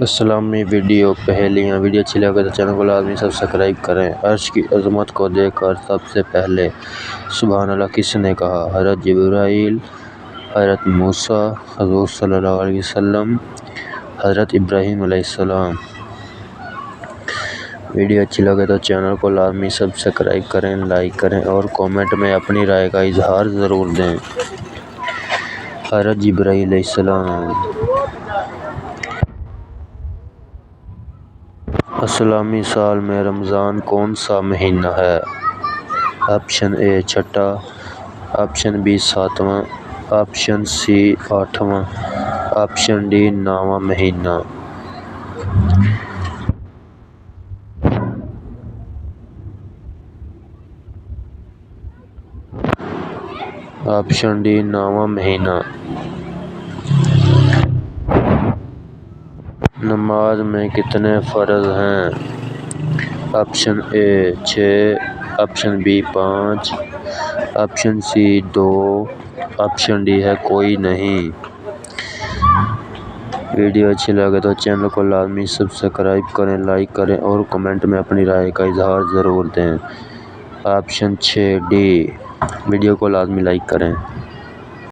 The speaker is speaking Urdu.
اسلامی ویڈیو پہیلیاں ویڈیو اچھی لگے تو چینل کو لازمی سبسکرائب کریں۔ عرش کی عظمت کو دیکھ کر سب سے پہلے سبحان اللہ کس نے کہا؟ حضرت جبرائیل، حضرت موسیٰ، حضور صلی اللہ علیہ وسلم، حضرت ابراہیم علیہ السلام۔ ویڈیو اچھی لگے تو چینل کو لازمی سبسکرائب کریں، لائک کریں اور کومنٹ میں اپنی رائے کا اظہار ضرور دیں۔ حضرت جبرائیل علیہ السلام۔ اسلامی سال میں رمضان کون سا مہینہ ہے؟ آپشن اے چھٹا، آپشن بی ساتواں، آپشن سی آٹھواں، آپشن ڈی نواں مہینہ۔ آپشن ڈی نواں مہینہ۔ نماز میں کتنے فرض ہیں؟ Option A 6، option B 5، option C 2، option D ہے کوئی نہیں۔ ویڈیو اچھی لگے تو چینل کو لازمی سبسکرائب کریں، لائک کریں اور کمنٹ میں اپنی رائے کا اظہار ضرور دیں۔ آپشن 6 ڈی، ویڈیو کو لازمی لائک کریں۔